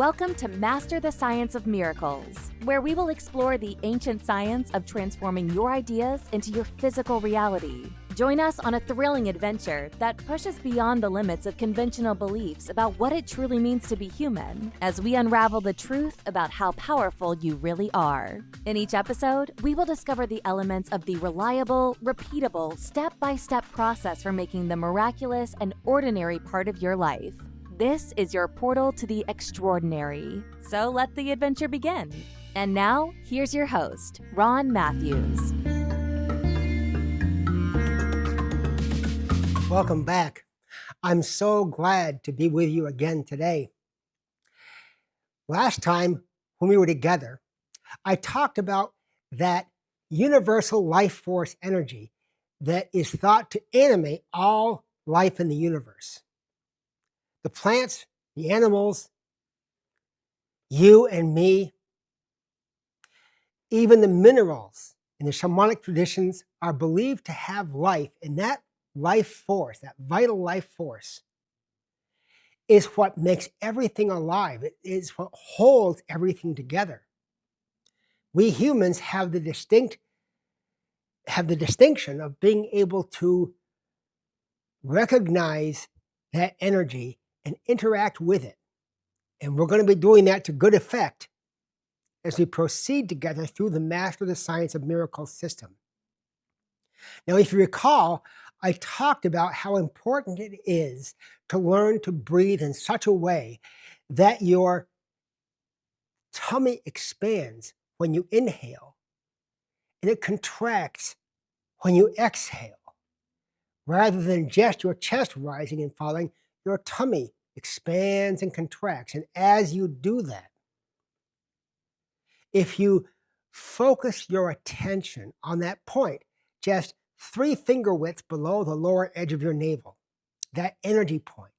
Welcome to Master the Science of Miracles, where we will explore the ancient science of transforming your ideas into your physical reality. Join us on a thrilling adventure that pushes beyond the limits of conventional beliefs about what it truly means to be human, as we unravel the truth about how powerful you really are. In each episode, we will discover the elements of the reliable, repeatable, step-by-step process for making the miraculous and ordinary part of your life. This is your portal to the extraordinary. So let the adventure begin. And now, here's your host, Ron Matthews. Welcome back. I'm so glad to be with you again today. Last time when we were together, I talked about that universal life force energy that is thought to animate all life in the universe. The plants, the animals, you and me, even the minerals in the shamanic traditions are believed to have life, and that life force, that vital life force, is what makes everything alive. It is what holds everything together. We humans have the distinction of being able to recognize that energy and interact with it. And we're going to be doing that to good effect as we proceed together through the Master the Science of Miracles system. Now, if you recall, I talked about how important it is to learn to breathe in such a way that your tummy expands when you inhale and it contracts when you exhale. Rather than just your chest rising and falling, your tummy expands and contracts. And as you do that, if you focus your attention on that point, just 3 finger widths below the lower edge of your navel, that energy point,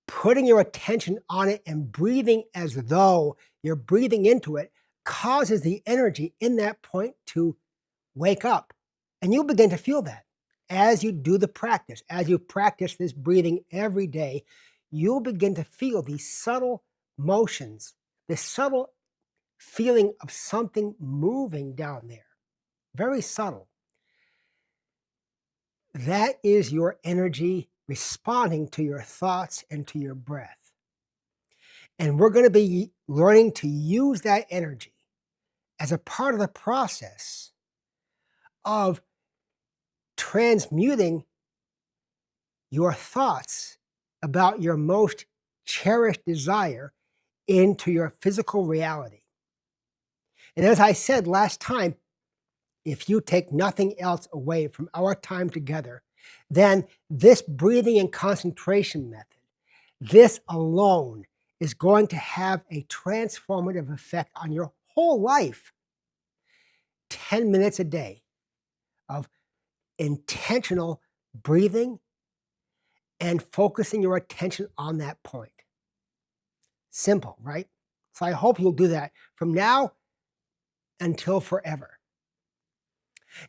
putting your attention on it and breathing as though you're breathing into it causes the energy in that point to wake up. And you'll begin to feel that. As you do the practice, as you practice this breathing every day, you'll begin to feel these subtle motions, this subtle feeling of something moving down there. Very subtle. That is your energy responding to your thoughts and to your breath. And we're going to be learning to use that energy as a part of the process of transmuting your thoughts about your most cherished desire into your physical reality. And as I said last time, if you take nothing else away from our time together, then this breathing and concentration method, this alone is going to have a transformative effect on your whole life. 10 minutes a day of intentional breathing and focusing your attention on that point. Simple, right? So I hope you'll do that from now until forever.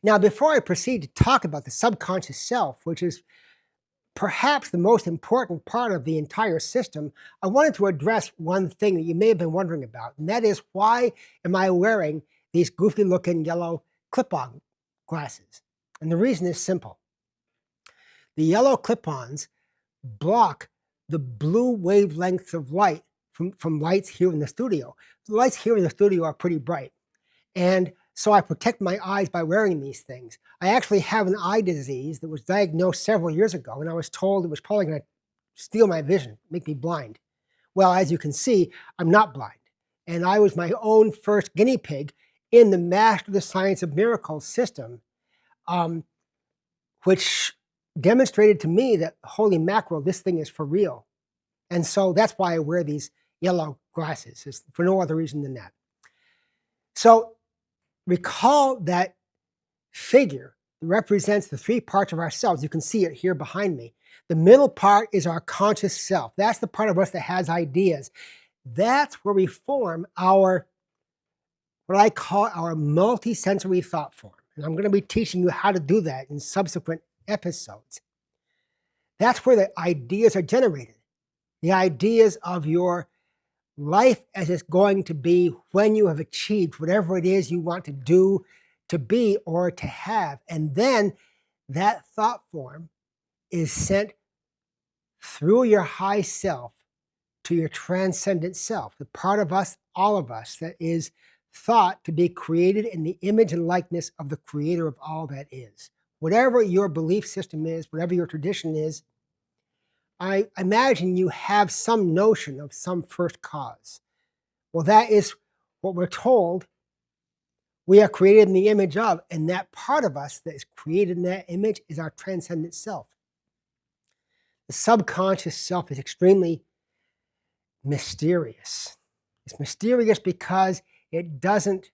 Now, before I proceed to talk about the subconscious self, which is perhaps the most important part of the entire system, I wanted to address one thing that you may have been wondering about, and that is, why am I wearing these goofy-looking yellow clip-on glasses? And the reason is simple. The yellow clip-ons block the blue wavelengths of light from lights here in the studio. The lights here in the studio are pretty bright. And so I protect my eyes by wearing these things. I actually have an eye disease that was diagnosed several years ago, and I was told it was probably going to steal my vision, make me blind. Well, as you can see, I'm not blind. And I was my own first guinea pig in the Master the Science of Miracles system, which demonstrated to me that, holy mackerel, this thing is for real. And so that's why I wear these yellow glasses, it's for no other reason than that. So recall that figure that represents the 3 parts of ourselves. You can see it here behind me. The middle part is our conscious self. That's the part of us that has ideas. That's where we form our, what I call our multi-sensory thought form. And I'm going to be teaching you how to do that in subsequent episodes. That's where the ideas are generated. The ideas of your life as it's going to be when you have achieved whatever it is you want to do, to be, or to have. And then that thought form is sent through your high self to your transcendent self, the part of us, all of us, that is thought to be created in the image and likeness of the creator of all that is. Whatever your belief system is, whatever your tradition is, I imagine you have some notion of some first cause. Well, that is what we're told we are created in the image of, and that part of us that is created in that image is our transcendent self. The subconscious self is extremely mysterious. It's mysterious because it doesn't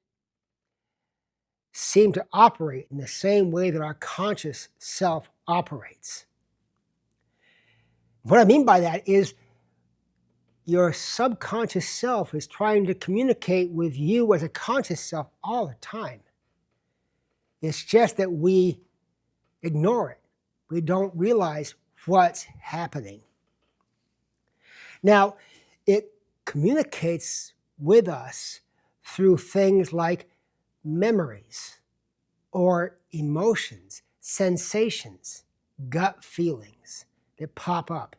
seem to operate in the same way that our conscious self operates. What I mean by that is your subconscious self is trying to communicate with you as a conscious self all the time. It's just that we ignore it. We don't realize what's happening. Now, it communicates with us through things like memories or emotions, sensations, gut feelings that pop up.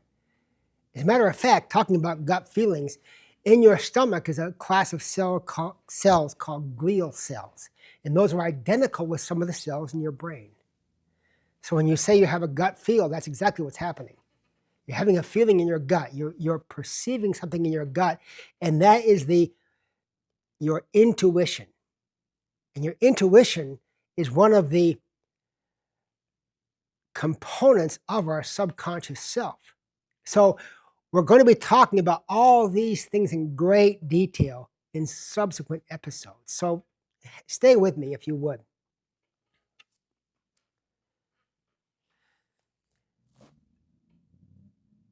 As a matter of fact, talking about gut feelings, in your stomach is a class of cells called glial cells, and those are identical with some of the cells in your brain. So when you say you have a gut feel, that's exactly what's happening. You're having a feeling in your gut. You're perceiving something in your gut, and that is your intuition. And your intuition is one of the components of our subconscious self. So we're going to be talking about all these things in great detail in subsequent episodes. So stay with me if you would.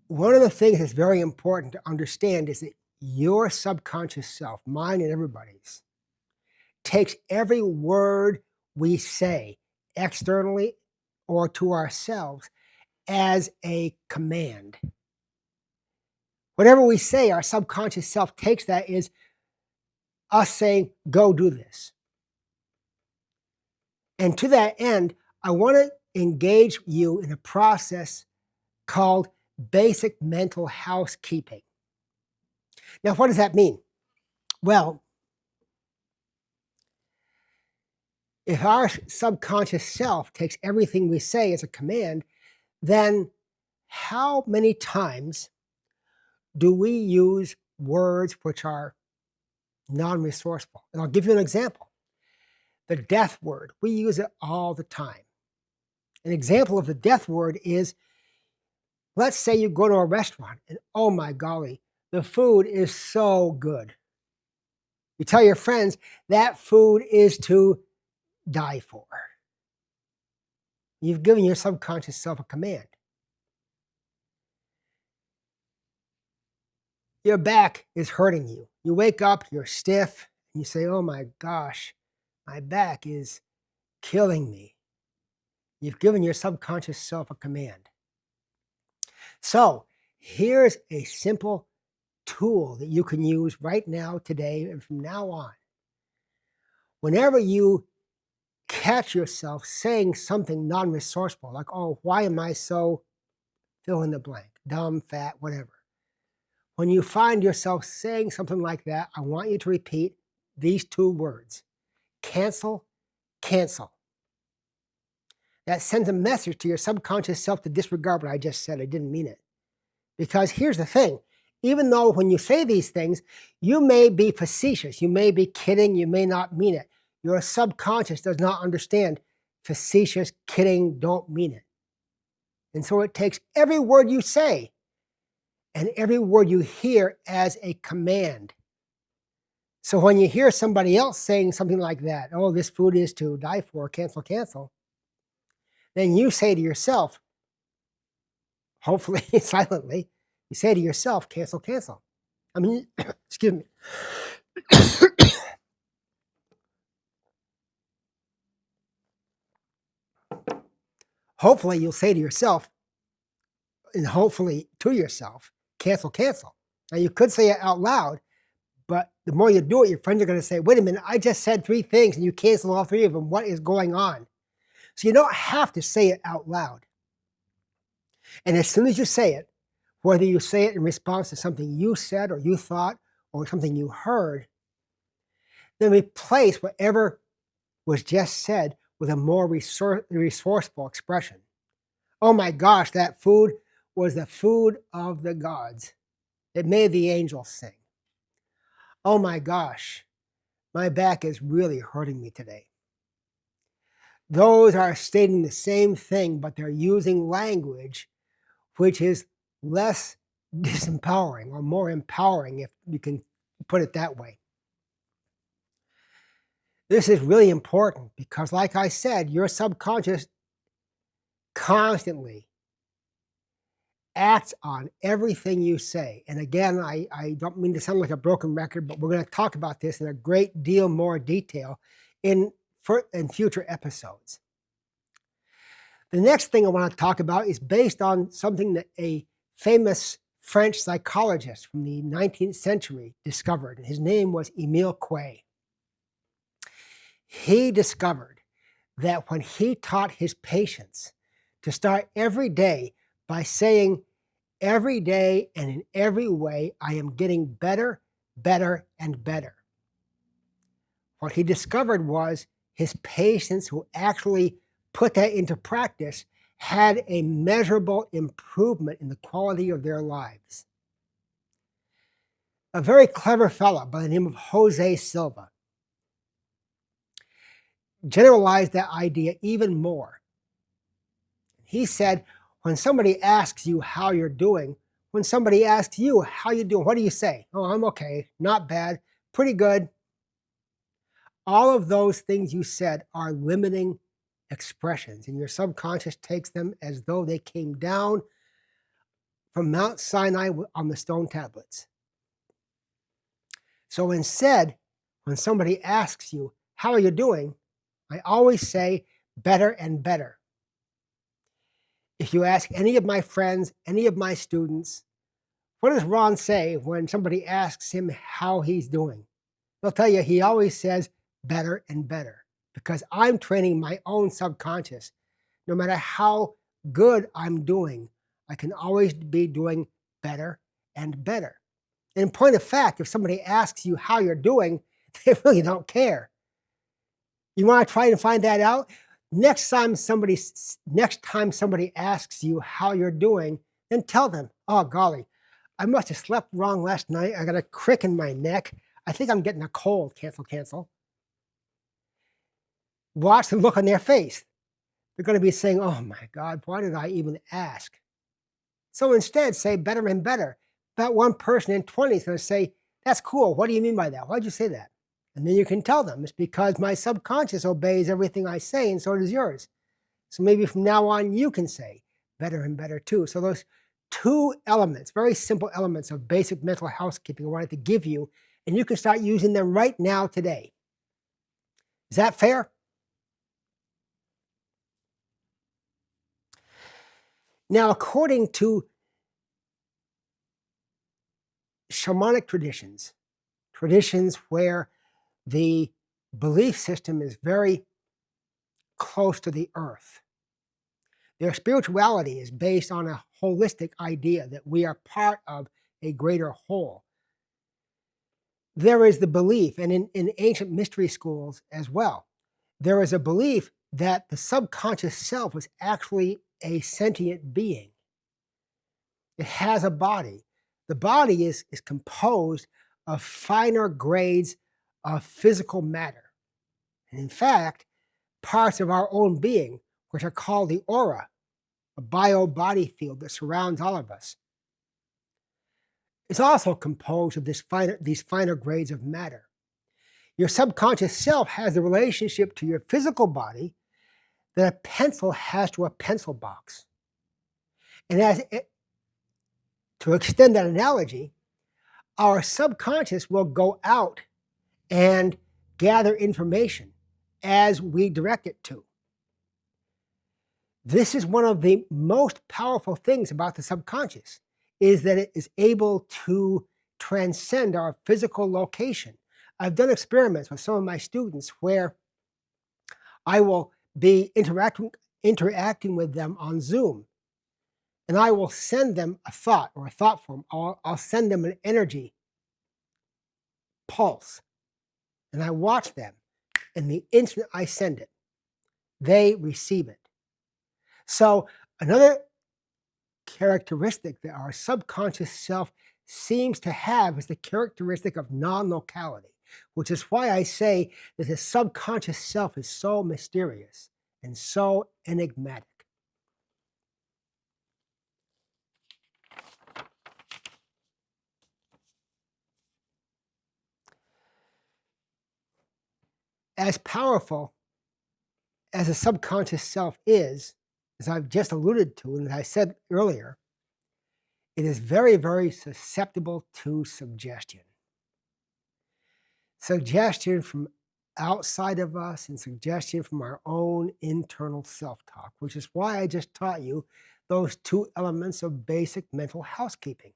One of the things that's very important to understand is that your subconscious self, mine and everybody's, takes every word we say externally or to ourselves as a command. Whatever we say, our subconscious self takes that as us saying, go do this. And to that end, I want to engage you in a process called basic mental housekeeping. Now, what does that mean? Well, if our subconscious self takes everything we say as a command, then how many times do we use words which are non-resourceful? And I'll give you an example. The death word, we use it all the time. An example of the death word is, let's say you go to a restaurant and, oh my golly, the food is so good. You tell your friends that food is to die for. You've given your subconscious self a command. Your back is hurting you. You wake up, you're stiff, and you say, oh my gosh, my back is killing me. You've given your subconscious self a command. So here's a simple tool that you can use right now, today, and from now on. Whenever you catch yourself saying something non-resourceful, like, oh, why am I so fill in the blank, dumb, fat, whatever. When you find yourself saying something like that, I want you to repeat these two words: cancel, cancel. That sends a message to your subconscious self to disregard what I just said. I didn't mean it. Because here's the thing, even though when you say these things, you may be facetious, you may be kidding, you may not mean it. Your subconscious does not understand facetious, kidding, don't mean it. And so it takes every word you say and every word you hear as a command. So when you hear somebody else saying something like that, oh, this food is to die for, cancel, cancel, then you say to yourself, hopefully silently, you say to yourself, cancel, cancel. I mean, excuse me. Hopefully you'll say to yourself, and hopefully to yourself, cancel, cancel. Now you could say it out loud, But the more you do it, your friends are going to say, wait a minute, I just said 3 things and you canceled all 3 of them. What is going on? So you don't have to say it out loud. And as soon as you say it, whether you say it in response to something you said or you thought or something you heard, then replace whatever was just said with a more resourceful expression. Oh my gosh, that food was the food of the gods. It made the angels sing. Oh my gosh, my back is really hurting me today. Those are stating the same thing, but they're using language which is less disempowering or more empowering, if you can put it that way. This is really important because, like I said, your subconscious constantly acts on everything you say. And again, I don't mean to sound like a broken record, but we're going to talk about this in a great deal more detail in future episodes. The next thing I want to talk about is based on something that a famous French psychologist from the 19th century discovered. His name was Emile Coué. He discovered that when he taught his patients to start every day by saying, every day and in every way, I am getting better, better, and better. What he discovered was his patients who actually put that into practice had a measurable improvement in the quality of their lives. A very clever fellow by the name of Jose Silva generalized that idea even more. He said, when somebody asks you how you're doing, when somebody asks you how you doing, what do you say? Oh, I'm okay, not bad, pretty good. All of those things you said are limiting expressions, and your subconscious takes them as though they came down from Mount Sinai on the stone tablets. So instead, when somebody asks you, how are you doing? I always say better and better. If you ask any of my friends, any of my students, what does Ron say when somebody asks him how he's doing? They'll tell you he always says better and better, because I'm training my own subconscious. No matter how good I'm doing, I can always be doing better and better. And in point of fact, if somebody asks you how you're doing, they really don't care. You want to try and find that out? Next time somebody asks you how you're doing, then tell them, oh golly, I must have slept wrong last night. I got a crick in my neck. I think I'm getting a cold. Cancel, cancel. Watch the look on their face. They're going to be saying, oh my God, why did I even ask? So instead, say better and better. About one person in 20 is going to say, that's cool. What do you mean by that? Why'd you say that? And then you can tell them, it's because my subconscious obeys everything I say, and so does yours. So maybe from now on, you can say better and better too. So those 2 elements, very simple elements of basic mental housekeeping I wanted to give you, and you can start using them right now today. Is that fair? Now, according to shamanic traditions where the belief system is very close to the earth, their spirituality is based on a holistic idea that we are part of a greater whole. There is the belief, and in ancient mystery schools as well, there is a belief that the subconscious self is actually a sentient being. It has a body. The body is composed of finer grades of physical matter. And in fact, parts of our own being, which are called the aura, a bio-body field that surrounds all of us, is also composed of these finer grades of matter. Your subconscious self has a relationship to your physical body that a pencil has to a pencil box. And to extend that analogy, our subconscious will go out and gather information as we direct it to. This is one of the most powerful things about the subconscious, is that it is able to transcend our physical location. I've done experiments with some of my students where I will be interacting with them on Zoom, and I will send them a thought or a thought form. I'll send them an energy pulse, and I watch them, and the instant I send it, they receive it. So another characteristic that our subconscious self seems to have is the characteristic of non-locality, which is why I say that the subconscious self is so mysterious and so enigmatic. As powerful as a subconscious self is, as I've just alluded to and as I said earlier, it is very, very susceptible to suggestion. Suggestion from outside of us and suggestion from our own internal self-talk, which is why I just taught you those two elements of basic mental housekeeping.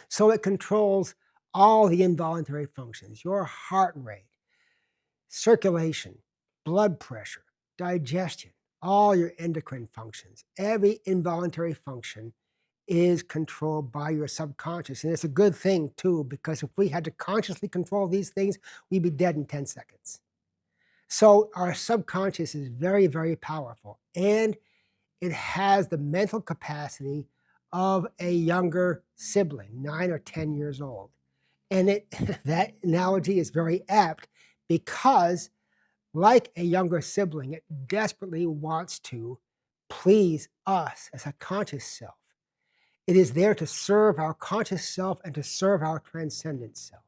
So it controls all the involuntary functions, your heart rate, circulation, blood pressure, digestion, all your endocrine functions. Every involuntary function is controlled by your subconscious. And it's a good thing too, because if we had to consciously control these things, we'd be dead in 10 seconds. So our subconscious is very, very powerful, and it has the mental capacity of a younger sibling, 9 or 10 years old. And that analogy is very apt because, like a younger sibling, it desperately wants to please us as a conscious self. It is there to serve our conscious self and to serve our transcendent self.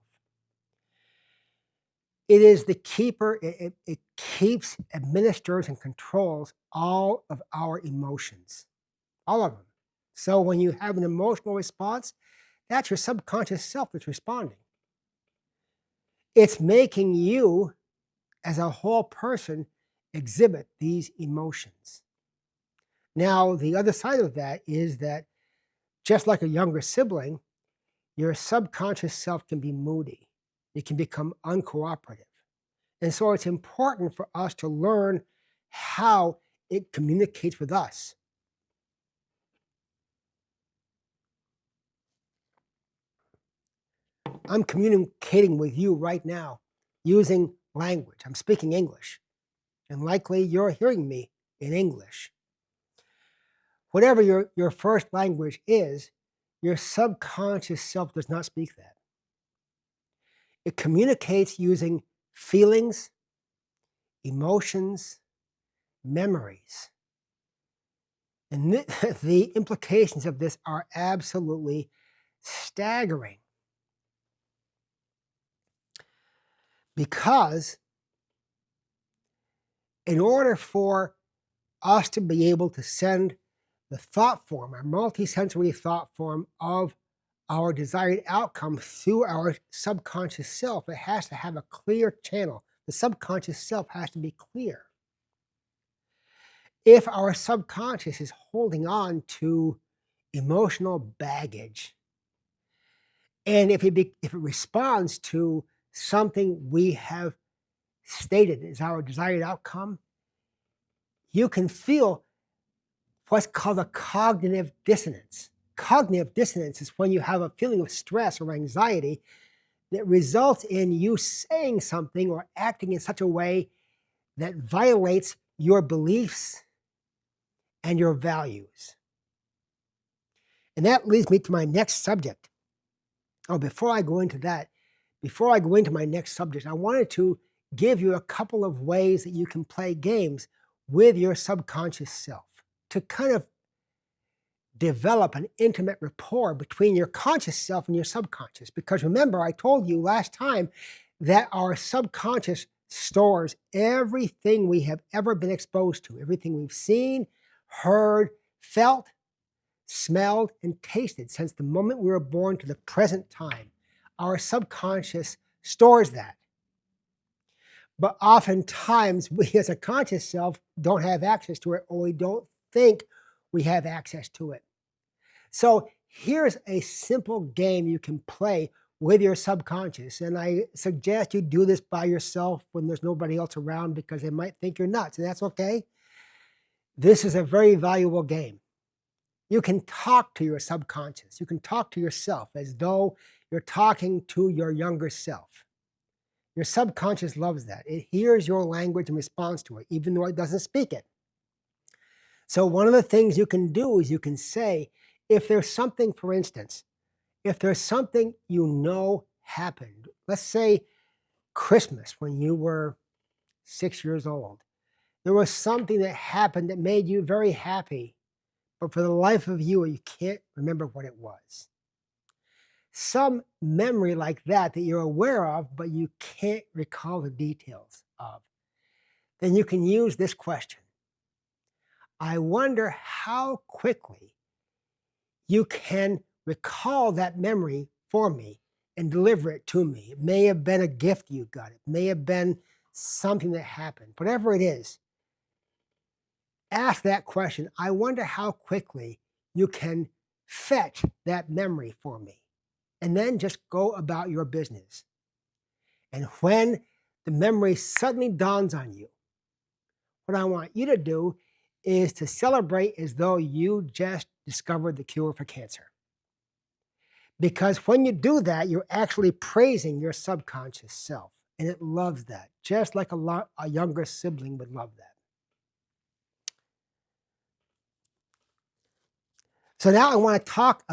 It is the keeper, it keeps, administers, and controls all of our emotions, all of them. So when you have an emotional response, that's your subconscious self that's responding. It's making you, as a whole person, exhibit these emotions. Now, the other side of that is that just like a younger sibling, your subconscious self can be moody. It can become uncooperative. And so it's important for us to learn how it communicates with us. I'm communicating with you right now using language. I'm speaking English, and likely you're hearing me in English. Whatever your first language is, your subconscious self does not speak that. It communicates using feelings, emotions, memories. And the implications of this are absolutely staggering. Because in order for us to be able to send the thought form, our multisensory thought form of our desired outcome through our subconscious self, it has to have a clear channel. The subconscious self has to be clear. If our subconscious is holding on to emotional baggage, and if it responds to something we have stated as our desired outcome, you can feel what's called a cognitive dissonance. Cognitive dissonance is when you have a feeling of stress or anxiety that results in you saying something or acting in such a way that violates your beliefs and your values. And that leads me to my next subject. Oh, before I go into my next subject, I wanted to give you a couple of ways that you can play games with your subconscious self to kind of develop an intimate rapport between your conscious self and your subconscious. Because remember, I told you last time that our subconscious stores everything we have ever been exposed to, everything we've seen, heard, felt, smelled, and tasted since the moment we were born to the present time. Our subconscious stores that. But oftentimes, we as a conscious self don't have access to it, or we don't think we have access to it. So Here's a simple game you can play with your subconscious. And I suggest you do this by yourself when there's nobody else around because they might think you're nuts, and that's okay. This is a very valuable game. You can talk to your subconscious. You can talk to yourself as though you're talking to your younger self. Your subconscious loves that. It hears your language and responds to it, even though it doesn't speak it. So one of the things you can do is you can say, if there's something, for instance, if there's something you know happened, let's say Christmas when you were 6 years old, there was something that happened that made you very happy, but for the life of you can't remember what it was. Some memory like that you're aware of, but you can't recall the details of. Then you can use this question. I wonder how quickly you can recall that memory for me and deliver it to me. It may have been a gift you got. It may have been something that happened. Whatever it is, ask that question. I wonder how quickly you can fetch that memory for me. And then just go about your business. And when the memory suddenly dawns on you, what I want you to do is to celebrate as though you just discovered the cure for cancer. Because when you do that, you're actually praising your subconscious self, and it loves that, just like a younger sibling would love that. So now I want to talk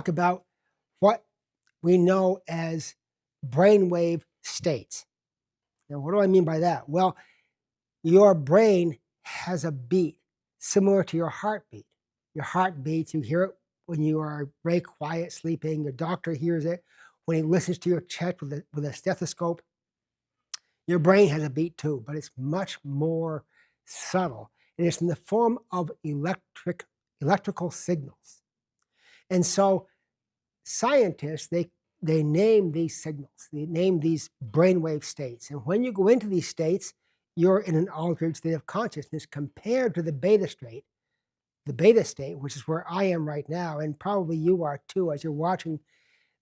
about what we know as brainwave states. Now, what do I mean by that? Well, your brain has a beat similar to your heartbeat. Your heart beats, you hear it when you are very quiet, sleeping. Your doctor hears it when he listens to your chest with a stethoscope. Your brain has a beat too, but it's much more subtle. And it's in the form of electrical signals. And so scientists, they name these signals. They name these brainwave states. And when you go into these states, you're in an altered state of consciousness compared to the beta state. The beta state, which is where I am right now, and probably you are too as you're watching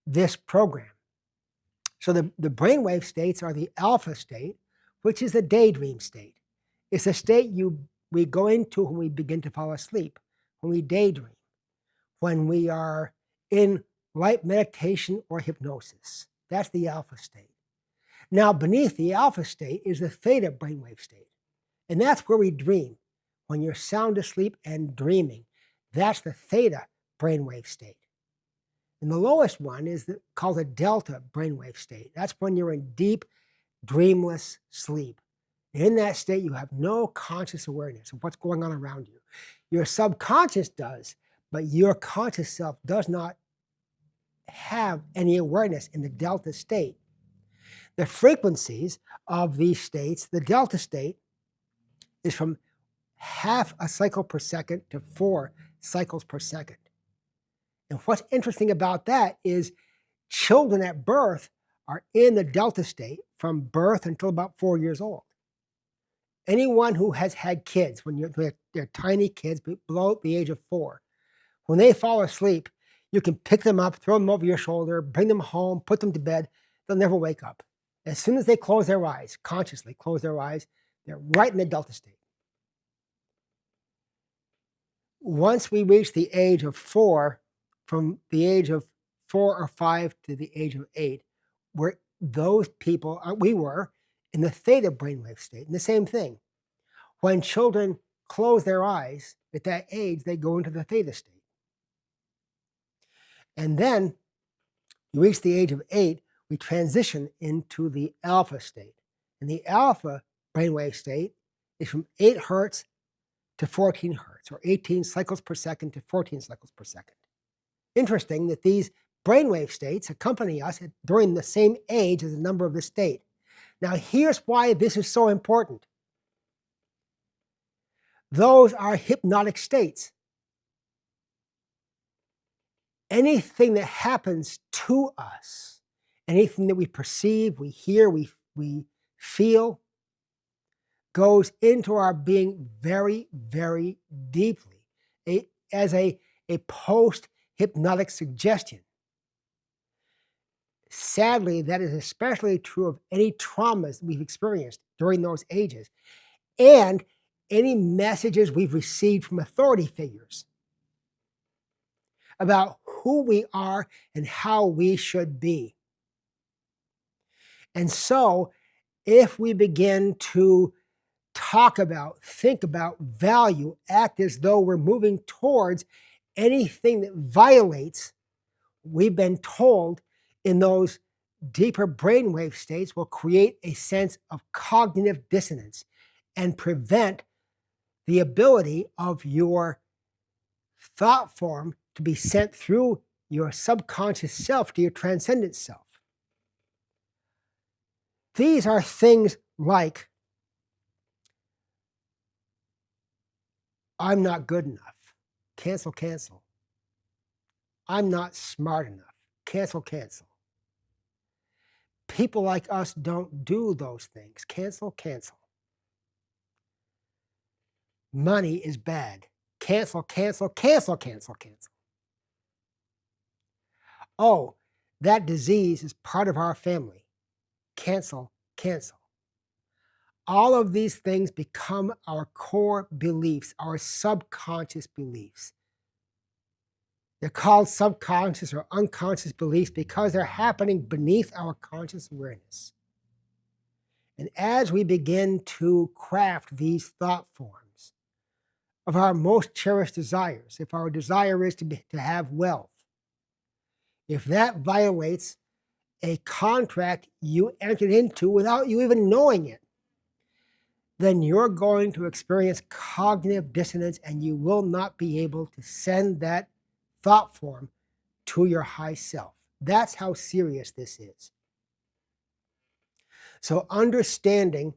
this program. So the brainwave states are the alpha state, which is the daydream state. It's a state we go into when we begin to fall asleep, when we daydream, when we are in light meditation or hypnosis. That's the alpha state. Now, beneath the alpha state is the theta brainwave state. And that's where we dream. When you're sound asleep and dreaming, that's the theta brainwave state. And the lowest one is called the delta brainwave state. That's when you're in deep, dreamless sleep. And in that state, you have no conscious awareness of what's going on around you. Your subconscious does, but your conscious self does not have any awareness in the delta state. The frequencies of these states, the delta state is from half a cycle per second to 4 cycles per second. And what's interesting about that is children at birth are in the delta state from birth until about 4 years old. Anyone who has had kids, when they're tiny kids below the age of 4, when they fall asleep, you can pick them up, throw them over your shoulder, bring them home, put them to bed. They'll never wake up. As soon as they close their eyes, consciously close their eyes, they're right in the delta state. Once we reach the age of 4, from the age of 4 or 5 to the age of 8, where those people, we were in the theta brainwave state. And the same thing. When children close their eyes at that age, they go into the theta state. And then you reach the age of 8, we transition into the alpha state. And the alpha brainwave state is from 8 hertz to 14 hertz, or 18 cycles per second to 14 cycles per second. Interesting that these brainwave states accompany us during the same age as the number of the state. Now, here's why this is so important. Those are hypnotic states. Anything that happens to us, anything that we perceive, we hear, we feel, goes into our being very, very deeply as a post-hypnotic suggestion. Sadly, that is especially true of any traumas we've experienced during those ages and any messages we've received from authority figures about who we are and how we should be. And so, if we begin to talk about, think about, value, act as though we're moving towards anything that violates, we've been told in those deeper brainwave states will create a sense of cognitive dissonance and prevent the ability of your thought form to be sent through your subconscious self to your transcendent self. These are things like, I'm not good enough. Cancel, cancel. I'm not smart enough. Cancel, cancel. People like us don't do those things. Cancel, cancel. Money is bad. Cancel, cancel, cancel, cancel, cancel. Oh, that disease is part of our family. Cancel, cancel. All of these things become our core beliefs, our subconscious beliefs. They're called subconscious or unconscious beliefs because they're happening beneath our conscious awareness. And as we begin to craft these thought forms of our most cherished desires, if our desire is to have wealth, if that violates a contract you entered into without you even knowing it, then you're going to experience cognitive dissonance and you will not be able to send that thought form to your high self. That's how serious this is. So understanding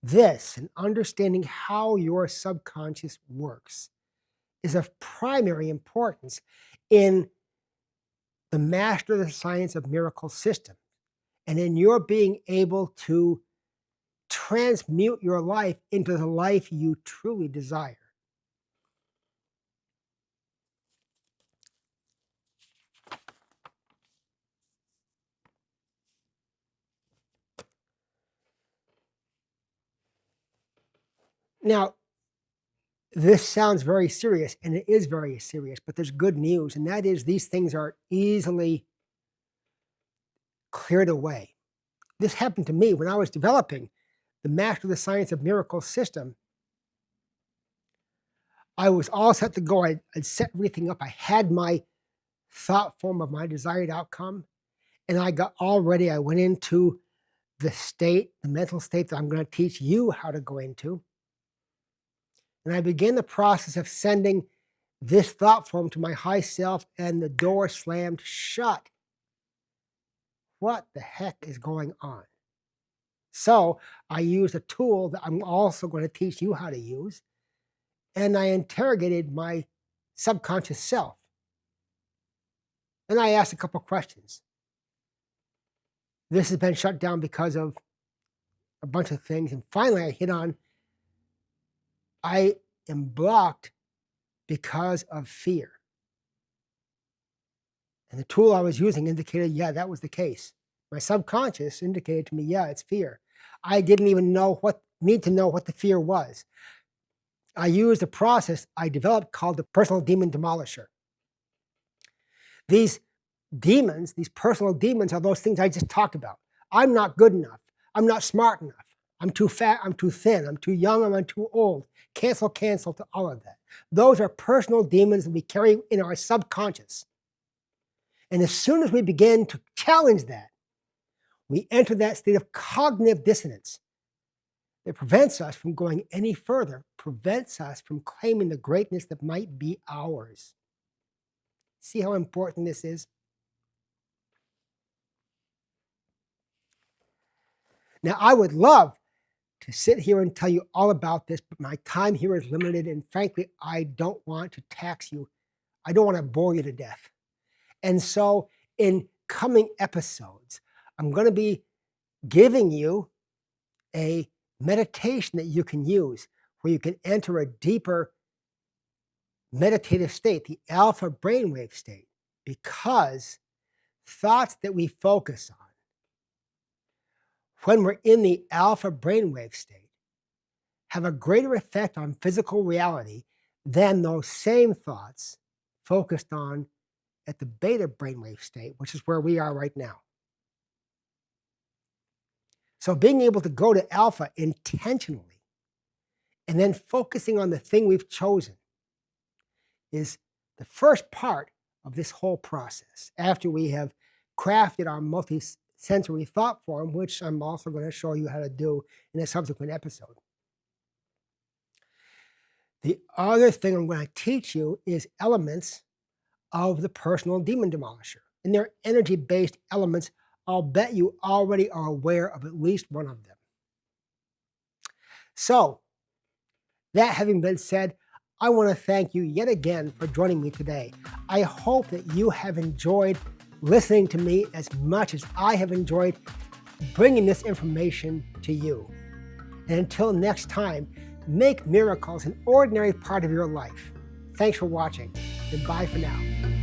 this and understanding how your subconscious works is of primary importance in the master of the science of miracle system and in your being able to transmute your life into the life you truly desire. Now, this sounds very serious, and it is very serious, but there's good news, and that is these things are easily cleared away. This happened to me when I was developing the Master of the Science of Miracles system. I was all set to go. I'd set everything up. I had my thought form of my desired outcome, and I got all ready. I went into the state, the mental state that I'm going to teach you how to go into. And I began the process of sending this thought form to my high self, and the door slammed shut. What the heck is going on? So I used a tool that I'm also going to teach you how to use, and I interrogated my subconscious self. And I asked a couple questions. This has been shut down because of a bunch of things, and finally I hit on, I am blocked because of fear. And the tool I was using indicated, yeah, that was the case. My subconscious indicated to me, yeah, it's fear. I didn't even need to know what the fear was. I used a process I developed called the Personal Demon Demolisher. These demons, these personal demons, are those things I just talked about. I'm not good enough. I'm not smart enough. I'm too fat. I'm too thin. I'm too young. I'm too old. Cancel, cancel to all of that. Those are personal demons that we carry in our subconscious. And as soon as we begin to challenge that, we enter that state of cognitive dissonance. It prevents us from going any further, prevents us from claiming the greatness that might be ours. See how important this is? Now, I would love to sit here and tell you all about this, but my time here is limited, and frankly, I don't want to tax you. I don't want to bore you to death. And so in coming episodes, I'm going to be giving you a meditation that you can use where you can enter a deeper meditative state, the alpha brainwave state, because thoughts that we focus on when we're in the alpha brainwave state have a greater effect on physical reality than those same thoughts focused on at the beta brainwave state, which is where we are right now. So being able to go to alpha intentionally and then focusing on the thing we've chosen is the first part of this whole process after we have crafted our multi-sensory thought form, which I'm also going to show you how to do in a subsequent episode. The other thing I'm going to teach you is elements of the Personal Demon Demolisher. And they're energy-based elements. I'll bet you already are aware of at least one of them. So, that having been said, I want to thank you yet again for joining me today. I hope that you have enjoyed listening to me as much as I have enjoyed bringing this information to you. And until next time, make miracles an ordinary part of your life. Thanks for watching, and bye for now.